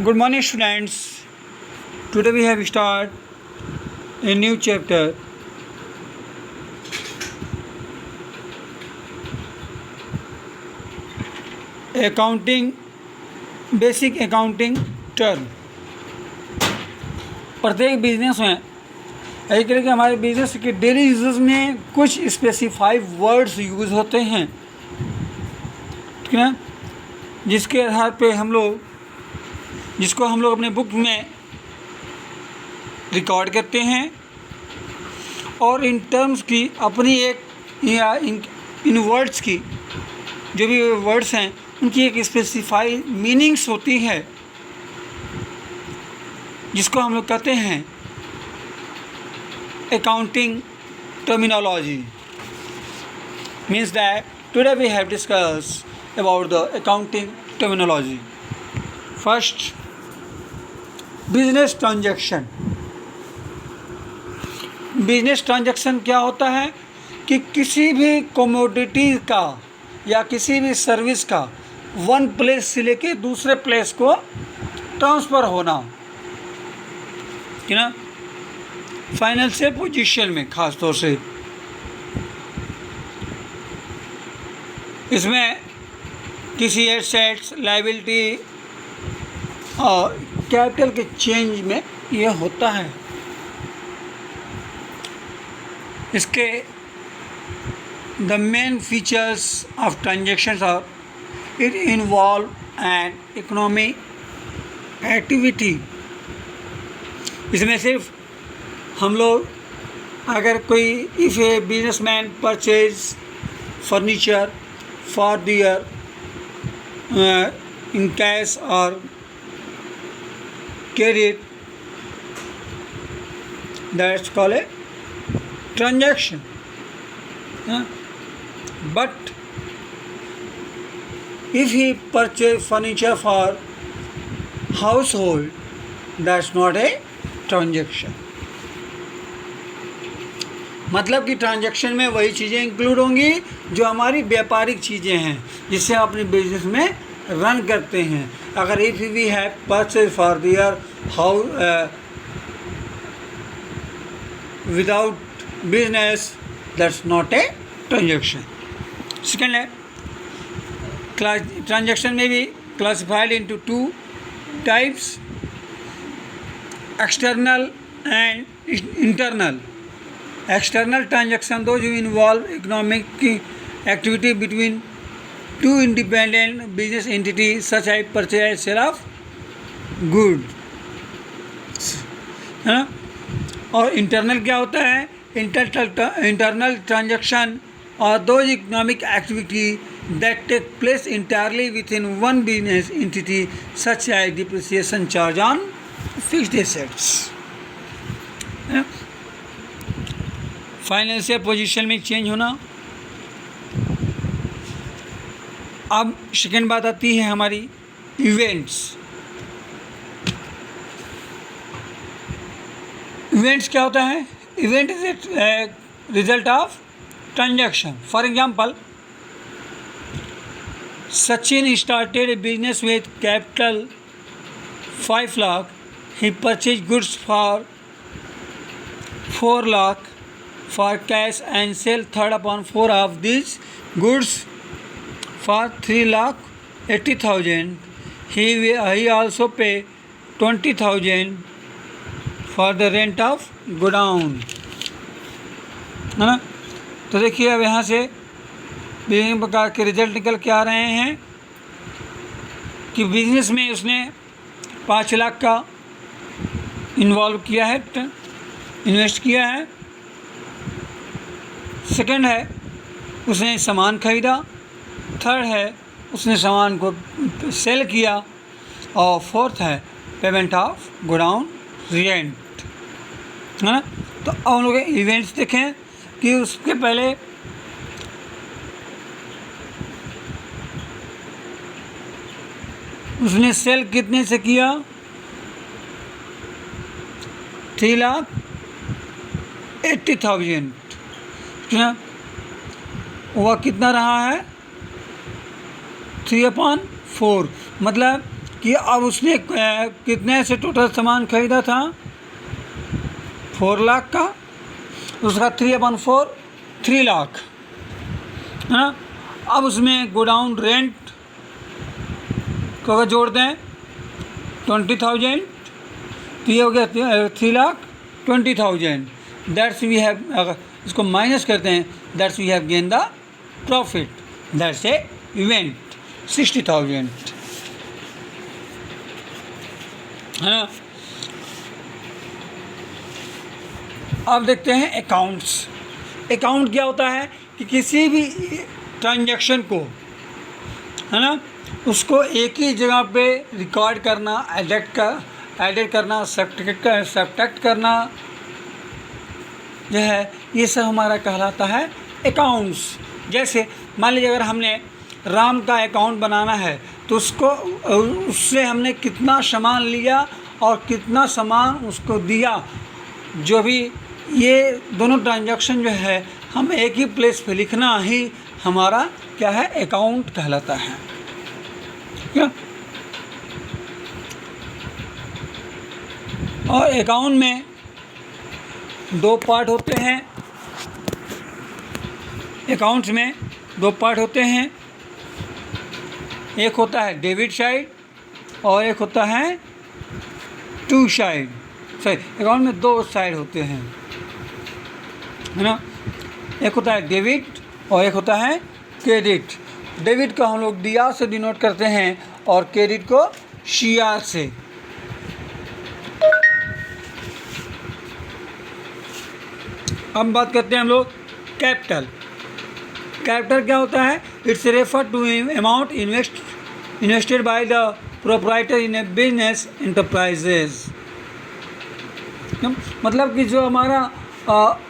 Good morning, students. Today we have start a new chapter. Accounting, basic accounting term. प्रत्येक business में एक तरह के हमारे बिजनेस के डेली यूजेस में कुछ स्पेसिफाइड वर्ड्स यूज़ होते हैं, ठीक है, जिसके आधार पे जिसको हम लोग अपने बुक में रिकॉर्ड करते हैं और इन टर्म्स की अपनी एक या इन वर्ड्स की जो भी वर्ड्स हैं उनकी एक स्पेसिफाइड मीनिंग्स होती है, जिसको हम लोग कहते हैं accounting terminology. Means that today we have discuss about the accounting terminology. First, business transaction. Business transaction क्या होता है कि किसी भी कमोडिटी का या किसी भी सर्विस का वन प्लेस से लेके दूसरे प्लेस को ट्रांसफ़र होना, है ना, फाइनेंशियल पोजीशन में ख़ास तौर से. इसमें किसी एसेट्स, लायबिलिटी और कैपिटल के चेंज में यह होता है. इसके the main features of transactions are it involve an economic activity. इसमें सिर्फ हम लोग अगर कोई if a businessman purchase furniture for their in cash और carry it, that's called a transaction. But if he purchase furniture for household, that's not a transaction. मतलब कि transaction में वही चीज़ें इंक्लूड होंगी जो हमारी व्यापारिक चीज़ें हैं जिससे हम अपने बिजनेस में रन करते हैं. अगर if we have purchase for their house without business, that's not a transaction. Second है, ट्रांजैक्शन में भी classified into two types, external and internal. External transaction दो जो involve economic activity between two independent business entities such as purchase and sale of goods, है ना. और internal क्या होता है? इंटरनल ट्रांजैक्शन और दो economic activity that take place entirely within one business entity such as depreciation charge on fixed assets. Financial position में change होना. अब सेकेंड बात आती है हमारी इवेंट्स. इवेंट्स क्या होता है? Event is a result of transaction. For example, Sachin started a business with capital 5 lakh. He purchase goods for 4 lakh for cash and sell third upon 4 of this goods for 3,80,000. He also pay 20,000 for the rent of godown, है ना. तो देखिए अब यहाँ से विभिन्न प्रकार के रिजल्ट निकल के आ रहे हैं कि बिजनेस में उसने 5 लाख का इन्वॉल्व किया है, इन्वेस्ट किया है. सेकंड है उसने सामान खरीदा. थर्ड है उसने सामान को सेल किया. और फोर्थ है पेमेंट ऑफ गोडाउन रेंट, है ना. तो अब हम लोग इवेंट्स देखें कि उसके पहले उसने सेल कितने से किया? 3,80,000, है ना. वह कितना रहा है? 3/4. मतलब कि अब उसने कितने से टोटल सामान खरीदा था, 4 लाख का, उसका 3/4 3 लाख है ना। अब उसमें गोडाउन रेंट को अगर जोड़ दें 20,000, तो ये हो गया 3,20,000। दैट्स वी हैव, अगर इसको माइनस करते हैं, that's we have gain the profit, that's a event 60,000 है ना। अब देखते हैं अकाउंट्स। अकाउंट क्या होता है कि किसी भी ट्रांजैक्शन को, है ना, उसको एक ही जगह पे रिकॉर्ड करना, एडिट करना, सब्ट्रैक्ट करना जो है, ये सब हमारा कहलाता है अकाउंट्स। जैसे मान लीजिए अगर हमने राम का अकाउंट बनाना है, तो उससे हमने कितना सामान लिया और कितना सामान उसको दिया, जो भी ये दोनों ट्रांजैक्शन जो है हम एक ही प्लेस पे लिखना ही हमारा क्या है, अकाउंट कहलाता है। क्या और अकाउंट में 2 पार्ट होते हैं। अकाउंट्स में 2 पार्ट होते हैं, एक होता है डेबिट साइड और एक होता है टू साइड। सॉरी, अकाउंट में 2 साइड होते हैं, है ना। एक होता है डेबिट और एक होता है क्रेडिट। डेबिट को हम लोग DR से डिनोट करते हैं और क्रेडिट को CR से। अब बात करते हैं हम लोग कैपिटल। कैपिटल क्या होता है? It's refer to amount invested by the proprietor in a business enterprises. मतलब कि जो हमारा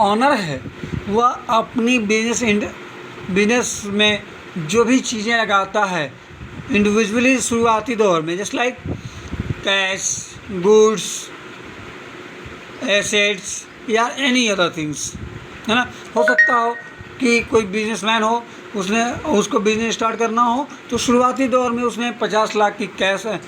ऑनर है वह अपनी बिजनेस में जो भी चीज़ें लगाता है इंडिविजुअली शुरुआती दौर में, just like cash, goods, assets या एनी अदर थिंग्स, है ना। हो सकता हो कि कोई बिजनेसमैन हो, उसको बिजनेस स्टार्ट करना हो, तो शुरुआती दौर में उसने 50 लाख की कैश लाया,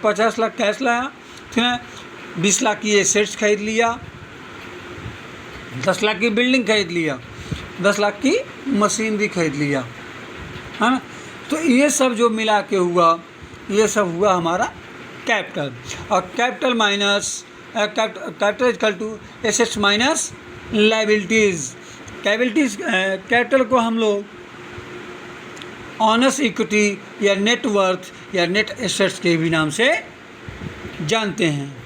50 लाख कैश लाया, फिर 20 लाख की एसेट्स खरीद लिया, 10 लाख की बिल्डिंग खरीद लिया, 10 लाख की मशीनरी खरीद लिया, है ना। तो ये सब जो मिला के हुआ, ये सब हुआ हमारा कैपिटल। और capital equal to assets minus liabilities. Capital को हम लोग ऑनर्स इक्विटी या नेट वर्थ या नेट एसेट्स के भी नाम से जानते हैं।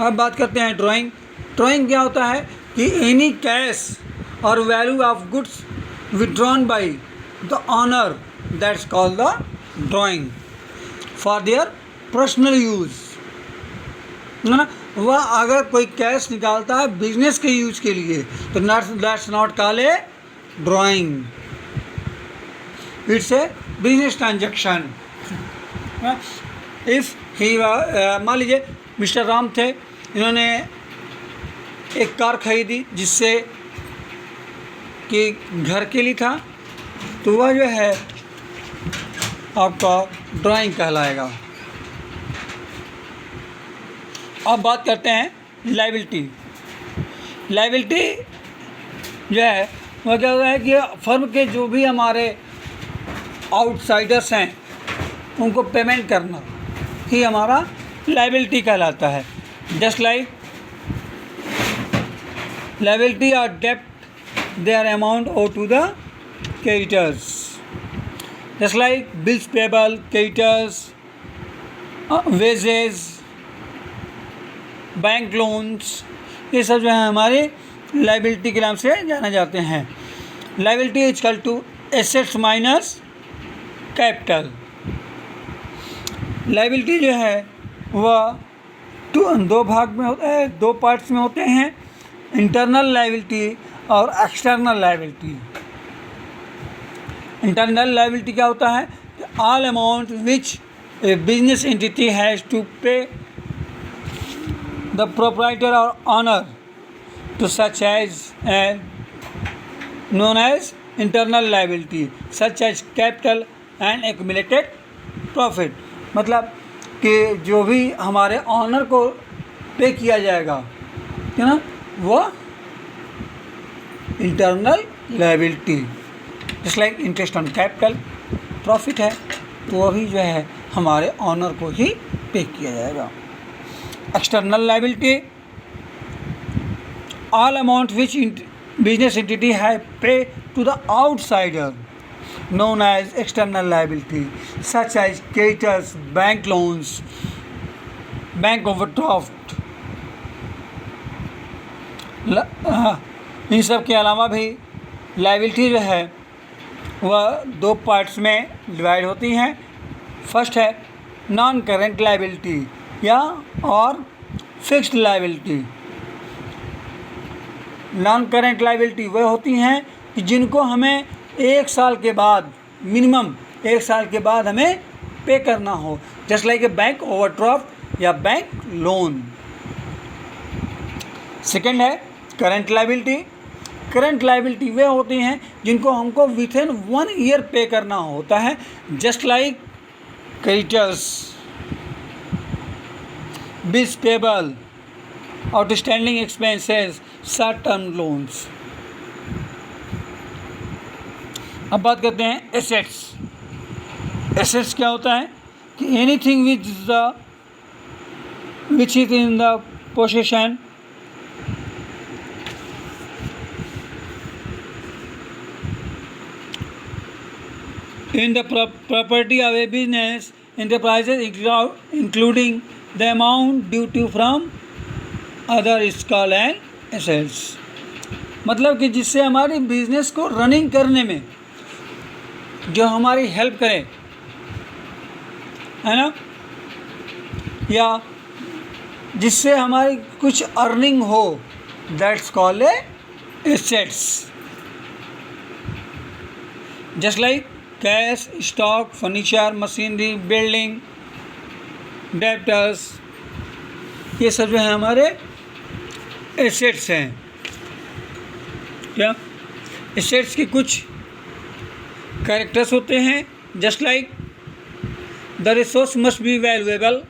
अब बात करते हैं ड्राइंग। ड्राइंग क्या होता है कि एनी कैश और value of goods withdrawn by the owner, that's called the drawing for their personal use, है ना। वह अगर कोई कैश निकालता है बिजनेस के यूज के लिए, तो that's not called a drawing, it's a business transaction. If he मान लीजिए मिस्टर राम थे, इन्होंने एक कार खरीदी जिससे कि घर के लिए था, तो वह जो है आपका ड्राइंग कहलाएगा। अब बात करते हैं लायबिलिटी। लायबिलिटी जो है वह क्या होता है कि फर्म के जो भी हमारे आउटसाइडर्स हैं उनको पेमेंट करना ही हमारा लायबिलिटी कहलाता है। जस्ट लाइक लायबिलिटी और डेप्ट they are amount owe to the creditors, just like bills payable, creditors, wages, bank loans, ये सब जो है हमारे लायबिलिटी के नाम से जाना जाते हैं। Liability is equal to assets minus capital. Liability जो है वह 2 भाग में होता है, 2 पार्ट्स में होते हैं, इंटरनल लायबिलिटी और एक्सटर्नल लायबिलिटी। इंटरनल लायबिलिटी क्या होता है? All amount which a business entity has to pay the proprietor or owner to such as known as internal liability, such as capital, and accumulated profit, मतलब कि जो भी हमारे honour को पे किया जाएगा, है ना, वो internal liability, just like interest on capital profit है, तो वो भी जो है हमारे ऑनर को ही पे किया जाएगा। External liability, all amount which business entity है pay to the outsider known as external liability, such as creditors, bank loans, bank overdraft। इन सब के अलावा भी लाइबिलिटी जो है वह दो पार्ट्स में डिवाइड होती हैं। फर्स्ट है नॉन करेंट लाइबिलिटी या और fixed liability. Non current liability वह होती हैं कि जिनको हमें 1 साल के बाद, मिनिमम 1 साल के बाद हमें पे करना हो, just like a bank overdraft या बैंक लोन। सेकेंड है करंट लायबिलिटी। करंट लायबिलिटी वे होती हैं जिनको हमको विथ इन 1 ईयर पे करना होता है, just like creditors, bills payable, outstanding expenses, short term loans. अब बात करते हैं एसेट्स। एसेट्स क्या होता है कि anything which is in the possession in the property of a business enterprises, including the amount due from other is called an assets। मतलब कि जिससे हमारी बिजनेस को रनिंग करने में जो हमारी हेल्प करे, है ना, या जिससे हमारी कुछ अर्निंग हो, that's called a assets. Just like cash, stock, furniture, machinery, building, debtors, ये सब जो है हमारे एसेट्स हैं। क्या एसेट्स के कुछ कैरेक्टर्स होते हैं, just like the resource must be valuable,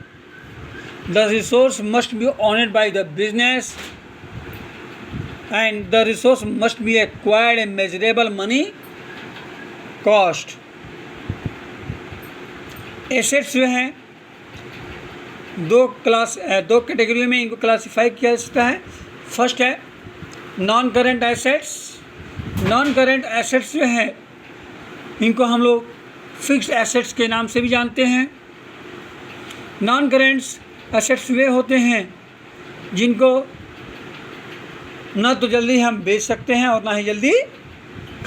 the resource must be honoured by the business, and the resource must be acquired A measurable money cost. Assets जो हैं दो कैटेगरी में इनको क्लासिफाई किया जा सकता है। फर्स्ट है non current assets. Non current assets जो है इनको हम लोग फिक्स्ड एसेट्स के नाम से भी जानते हैं। नॉन करेंट एसेट्स वे होते हैं जिनको ना तो जल्दी हम बेच सकते हैं और ना ही जल्दी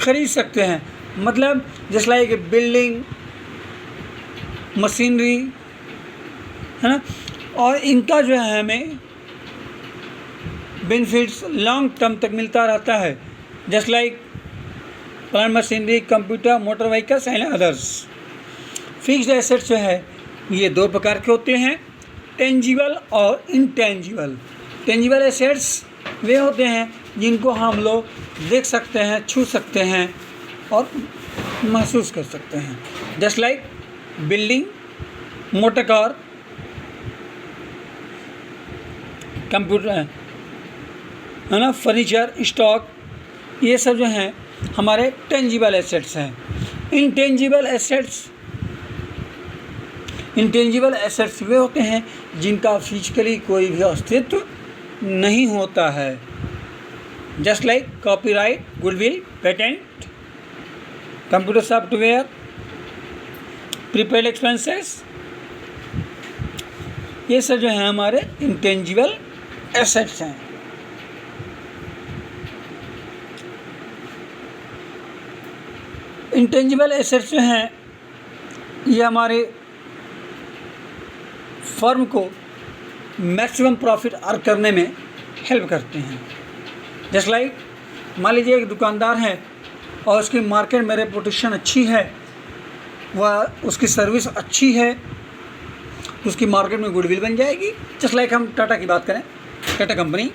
खरीद सकते हैं, मतलब जस्ट लाइक बिल्डिंग, मशीनरी, है ना, और इनका जो है हमें बेनिफिट्स लॉन्ग टर्म तक मिलता रहता है, just like plant machinery, computer, motor vehicles and others. Fixed assets जो है ये दो प्रकार के होते हैं, टेंजिबल और इनटेंजिबल। टेंजिबल एसेट्स वे होते हैं जिनको हम लोग देख सकते हैं, छू सकते हैं और महसूस कर सकते हैं, just like building, motor car, computer, है ना, फर्नीचर, स्टॉक, ये सब जो हैं हमारे टेंजिबल एसेट्स हैं। इनटेंजिबल एसेट्स वे होते हैं जिनका फिजिकली कोई भी अस्तित्व नहीं होता है, just like copyright, goodwill, patent, computer software, prepaid expenses, ये सब जो हैं हमारे इंटेंजिबल एसेट्स हैं। इंटेंजिबल एसेट्स जो हैं ये हमारे फर्म को मैक्सिमम प्रॉफिट अर्न करने में हेल्प करते हैं। जस्ट लाइक मान लीजिए एक दुकानदार है और उसकी मार्केट में रेपुटेशन अच्छी है, वह उसकी सर्विस अच्छी है, उसकी मार्केट में गुडविल बन जाएगी। जस्ट लाइक हम टाटा की बात करें, टाटा कंपनी,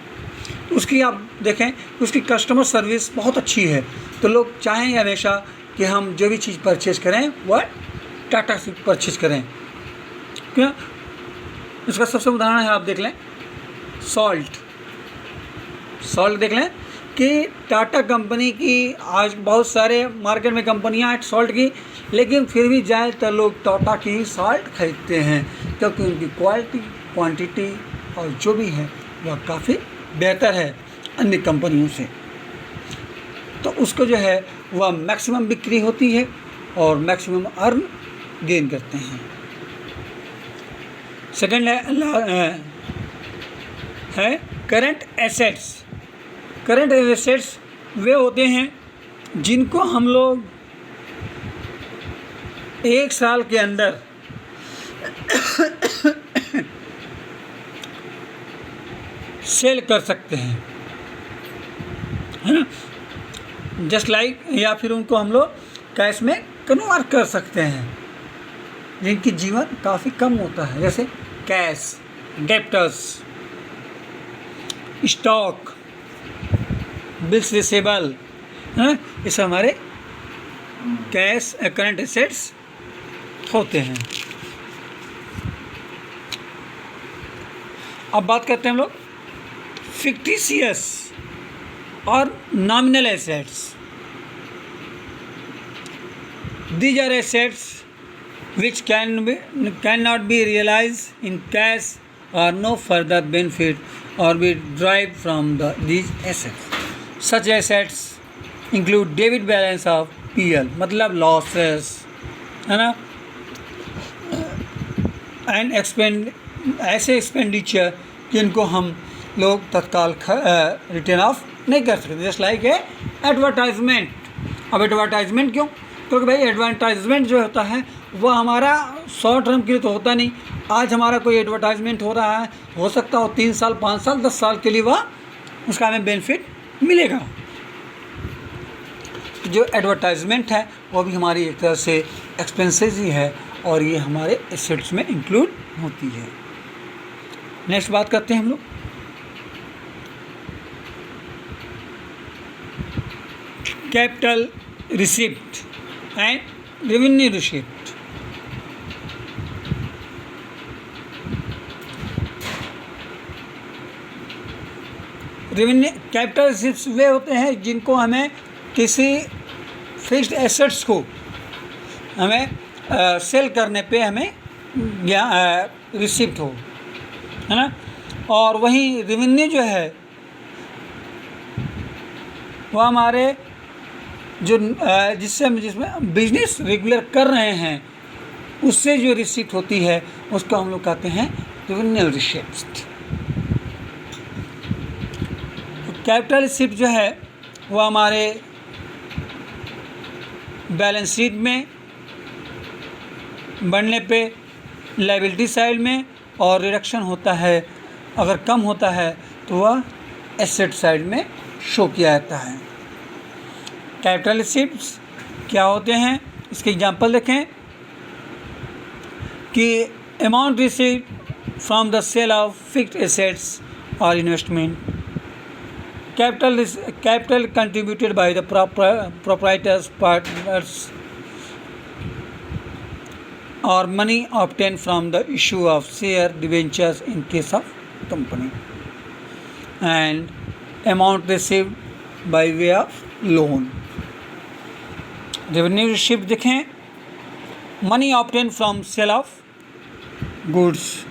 उसकी आप देखें उसकी कस्टमर सर्विस बहुत अच्छी है, तो लोग चाहेंगे हमेशा कि हम जो भी चीज़ परचेज़ करें वह टाटा से परचेज करें। क्या इसका सबसे उदाहरण है, आप देख लें सॉल्ट देख लें कि टाटा कंपनी की आज बहुत सारे मार्केट में कंपनियां हैं सॉल्ट की, लेकिन फिर भी ज़्यादातर लोग टाटा की ही सॉल्ट खरीदते हैं क्योंकि उनकी क्वालिटी, क्वांटिटी और जो भी है वह काफ़ी बेहतर है अन्य कंपनियों से। तो उसको जो है वह मैक्सिमम बिक्री होती है और मैक्सिमम अर्न गेन करते हैं। सेकंड है करंट एसेट्स। करंट एसेट्स वे होते हैं जिनको हम लोग एक साल के अंदर सेल कर सकते हैं, है ना, जस्ट लाइक, या फिर उनको हम लोग कैश में कन्वर्ट कर सकते हैं जिनकी जीवन काफ़ी कम होता है, जैसे cash, debtors, stock, bills receivable, है, ये सब हमारे कैश करंट एसेट्स होते हैं। अब बात करते हैं हम लोग फिक्टिशियस और nominal assets. These are assets which cannot be realized in cash or no further benefit or be derived from these assets. Such assets include debit balance of PL, मतलब losses, है ना, एंड ऐसे expenditure जिनको हम लोग तत्काल return of नहीं कर सकते, जस्ट लाइक है एडवर्टाइजमेंट। अब एडवर्टाइजमेंट क्यों? क्योंकि भाई एडवर्टाइजमेंट जो होता है वह हमारा शॉर्ट टर्म के लिए तो होता नहीं। आज हमारा कोई एडवर्टाइजमेंट हो रहा है, हो सकता हो 3 साल, 5 साल, 10 साल के लिए वह उसका हमें बेनिफिट मिलेगा। जो एडवर्टाइजमेंट है वो भी हमारी एक तरह से एक्सपेंसेस ही है और ये हमारे एसेट्स में इंक्लूड होती है। नेक्स्ट बात करते हैं हम लोग capital receipt and revenue receipt. Revenue capital receipt वे होते हैं जिनको हमें किसी फिक्स्ड एसेट्स को हमें सेल करने पे हमें रिसिप्ट हो, है ना। और वहीं रेवेन्यू जो है वह हमारे जो जिसमें बिजनेस रेगुलर कर रहे हैं उससे जो रिसिप्ट होती है उसको हम लोग कहते हैं रेवेन्यू रिसिप्ट। कैपिटल रिसिप्ट जो है वह हमारे बैलेंस शीट में बढ़ने पे लायबिलिटी साइड में, और रिडक्शन होता है अगर कम होता है तो वह एसेट साइड में शो किया जाता है। कैपिटल रिसिप्ट्स क्या होते हैं इसके एग्जांपल देखें कि amount received from the sale of fixed assets और investment, capital contributed by the proprietors, partners, or money obtained from the issue of share debentures in case of company, and amount received by way of loan. Revenue receipt देखें, money obtain from sale of goods.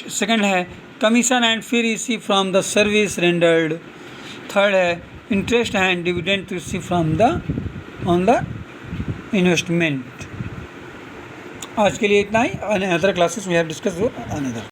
Second है commission and fee receive from the service rendered. Third है interest and dividend receive from on the investment. आज के लिए इतना ही। Other classes we have discuss another.